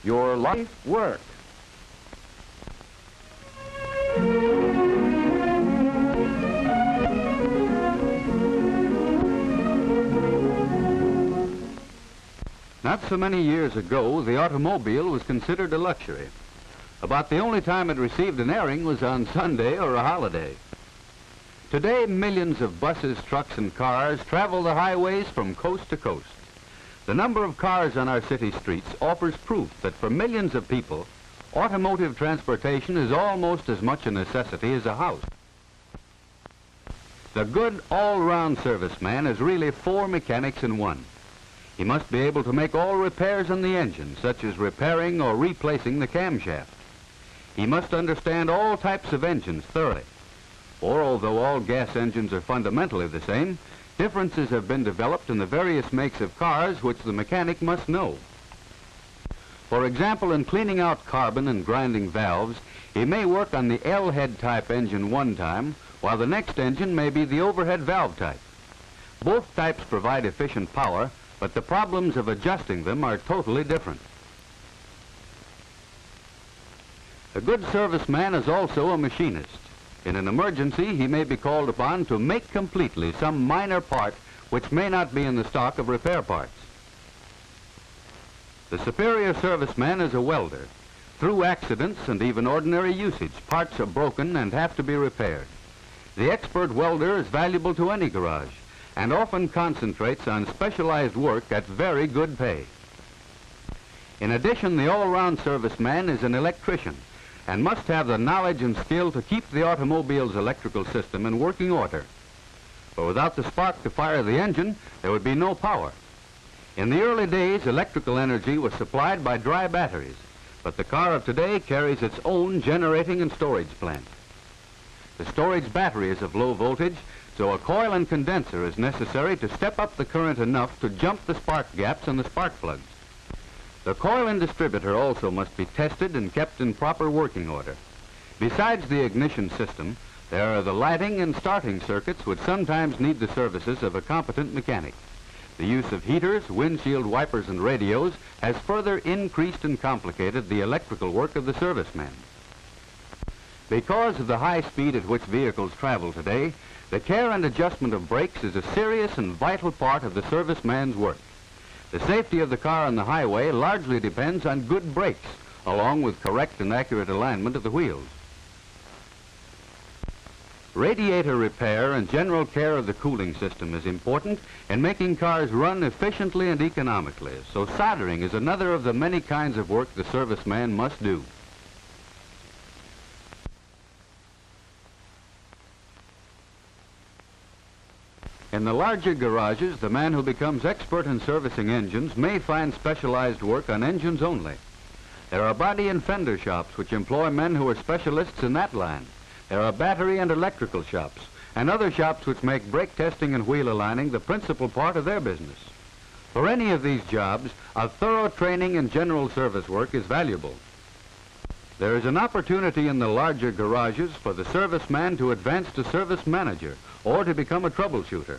your life work. Not so many years ago, the automobile was considered a luxury. About the only time it received an airing was on Sunday or a holiday. Today, millions of buses, trucks, and cars travel the highways from coast to coast. The number of cars on our city streets offers proof that for millions of people, automotive transportation is almost as much a necessity as a house. The good all-round serviceman is really 4 mechanics in one. He must be able to make all repairs on the engine, such as repairing or replacing the camshaft. He must understand all types of engines thoroughly. For although all gas engines are fundamentally the same, differences have been developed in the various makes of cars which the mechanic must know. For example, in cleaning out carbon and grinding valves, he may work on the L-head type engine one time, while the next engine may be the overhead valve type. Both types provide efficient power, but the problems of adjusting them are totally different. A good serviceman is also a machinist. In an emergency, he may be called upon to make completely some minor part which may not be in the stock of repair parts. The superior serviceman is a welder. Through accidents and even ordinary usage, parts are broken and have to be repaired. The expert welder is valuable to any garage and often concentrates on specialized work at very good pay. In addition, the all-round serviceman is an electrician and must have the knowledge and skill to keep the automobile's electrical system in working order. For without the spark to fire the engine, there would be no power. In the early days, electrical energy was supplied by dry batteries, but the car of today carries its own generating and storage plant. The storage battery is of low voltage, so a coil and condenser is necessary to step up the current enough to jump the spark gaps in the spark plugs. The coil and distributor also must be tested and kept in proper working order. Besides the ignition system, there are the lighting and starting circuits which sometimes need the services of a competent mechanic. The use of heaters, windshield wipers, and radios has further increased and complicated the electrical work of the serviceman. Because of the high speed at which vehicles travel today, the care and adjustment of brakes is a serious and vital part of the serviceman's work. The safety of the car on the highway largely depends on good brakes, along with correct and accurate alignment of the wheels. Radiator repair and general care of the cooling system is important in making cars run efficiently and economically, so soldering is another of the many kinds of work the serviceman must do. In the larger garages, the man who becomes expert in servicing engines may find specialized work on engines only. There are body and fender shops which employ men who are specialists in that line. There are battery and electrical shops, and other shops which make brake testing and wheel aligning the principal part of their business. For any of these jobs, a thorough training in general service work is valuable. There is an opportunity in the larger garages for the serviceman to advance to service manager or to become a troubleshooter.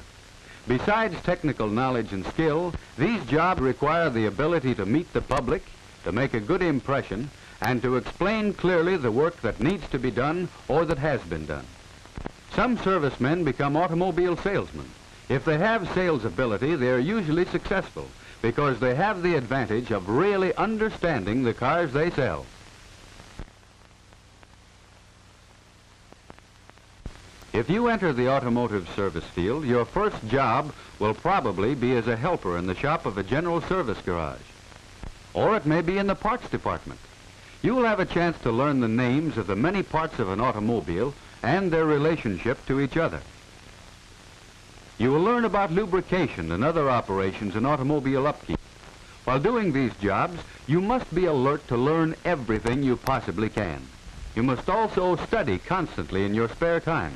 Besides technical knowledge and skill, these jobs require the ability to meet the public, to make a good impression, and to explain clearly the work that needs to be done or that has been done. Some servicemen become automobile salesmen. If they have sales ability, they are usually successful because they have the advantage of really understanding the cars they sell. If you enter the automotive service field, your first job will probably be as a helper in the shop of a general service garage. Or it may be in the parts department. You will have a chance to learn the names of the many parts of an automobile and their relationship to each other. You will learn about lubrication and other operations in automobile upkeep. While doing these jobs, you must be alert to learn everything you possibly can. You must also study constantly in your spare time.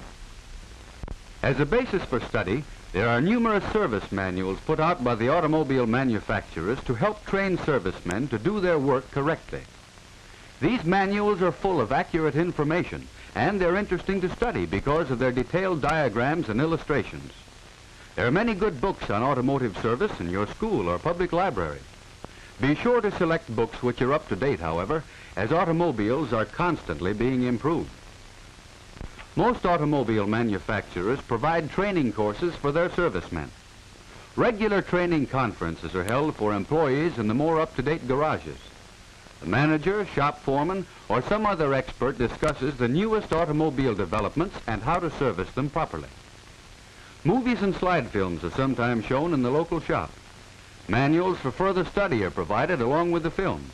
As a basis for study, there are numerous service manuals put out by the automobile manufacturers to help train servicemen to do their work correctly. These manuals are full of accurate information, and they're interesting to study because of their detailed diagrams and illustrations. There are many good books on automotive service in your school or public library. Be sure to select books which are up to date, however, as automobiles are constantly being improved. Most automobile manufacturers provide training courses for their servicemen. Regular training conferences are held for employees in the more up-to-date garages. The manager, shop foreman, or some other expert discusses the newest automobile developments and how to service them properly. Movies and slide films are sometimes shown in the local shop. Manuals for further study are provided along with the films.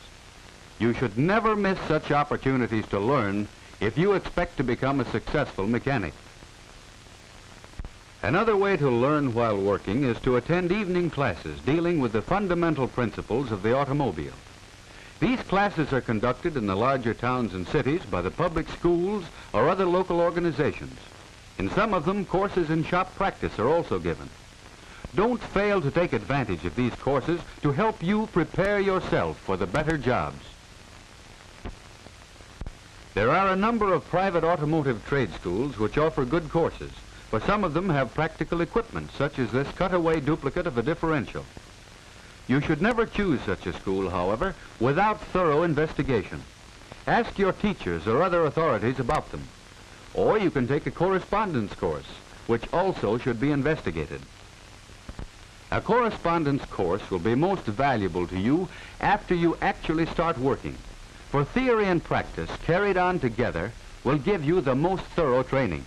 You should never miss such opportunities to learn if you expect to become a successful mechanic. Another way to learn while working is to attend evening classes dealing with the fundamental principles of the automobile. These classes are conducted in the larger towns and cities by the public schools or other local organizations. In some of them, courses in shop practice are also given. Don't fail to take advantage of these courses to help you prepare yourself for the better jobs. There are a number of private automotive trade schools which offer good courses, for some of them have practical equipment, such as this cutaway duplicate of a differential. You should never choose such a school, however, without thorough investigation. Ask your teachers or other authorities about them. Or you can take a correspondence course, which also should be investigated. A correspondence course will be most valuable to you after you actually start working, for theory and practice carried on together will give you the most thorough training.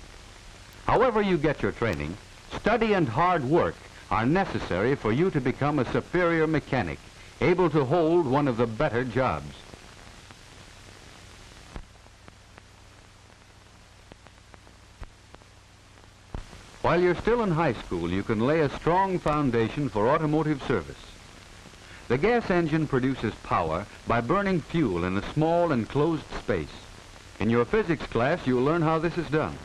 However you get your training, study and hard work are necessary for you to become a superior mechanic, able to hold one of the better jobs. While you're still in high school, you can lay a strong foundation for automotive service. The gas engine produces power by burning fuel in a small enclosed space. In your physics class, you'll learn how this is done.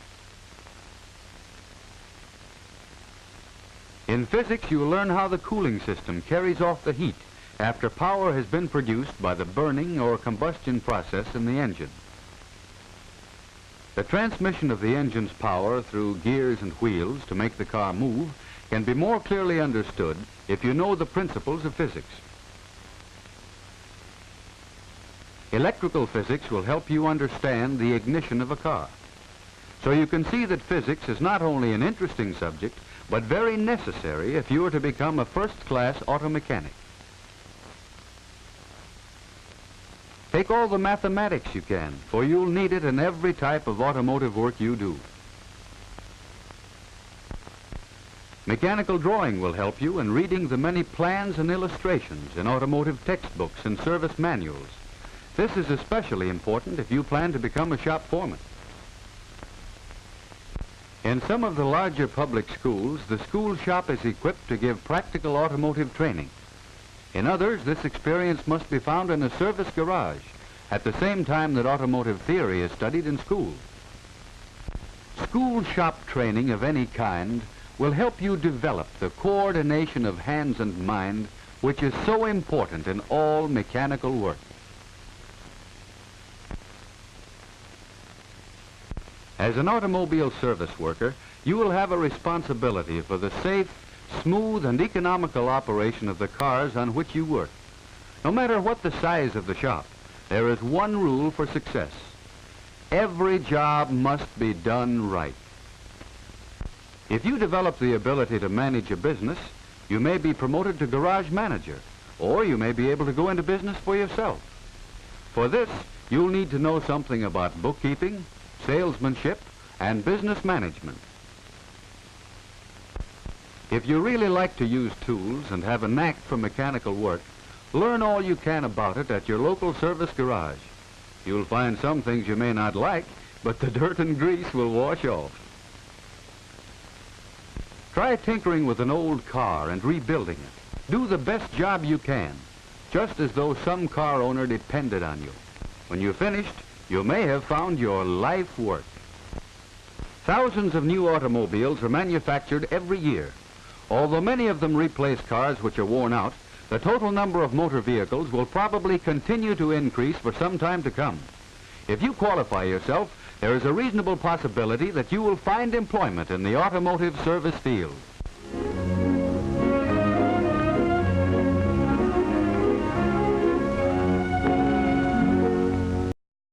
In physics, you'll learn how the cooling system carries off the heat after power has been produced by the burning or combustion process in the engine. The transmission of the engine's power through gears and wheels to make the car move can be more clearly understood if you know the principles of physics. Electrical physics will help you understand the ignition of a car. So you can see that physics is not only an interesting subject, but very necessary if you are to become a first-class auto mechanic. Take all the mathematics you can, for you'll need it in every type of automotive work you do. Mechanical drawing will help you in reading the many plans and illustrations in automotive textbooks and service manuals. This is especially important if you plan to become a shop foreman. In some of the larger public schools, the school shop is equipped to give practical automotive training. In others, this experience must be found in a service garage at the same time that automotive theory is studied in school. School shop training of any kind will help you develop the coordination of hands and mind, which is so important in all mechanical work. As an automobile service worker, you will have a responsibility for the safe, smooth, and economical operation of the cars on which you work. No matter what the size of the shop, there is one rule for success. Every job must be done right. If you develop the ability to manage a business, you may be promoted to garage manager, or you may be able to go into business for yourself. For this, you'll need to know something about bookkeeping, salesmanship, and business management. If you really like to use tools and have a knack for mechanical work, learn all you can about it at your local service garage. You'll find some things you may not like, but the dirt and grease will wash off. Try tinkering with an old car and rebuilding it. Do the best job you can, just as though some car owner depended on you. When you're finished, you may have found your life work. Thousands of new automobiles are manufactured every year. Although many of them replace cars which are worn out, the total number of motor vehicles will probably continue to increase for some time to come. If you qualify yourself, there is a reasonable possibility that you will find employment in the automotive service field.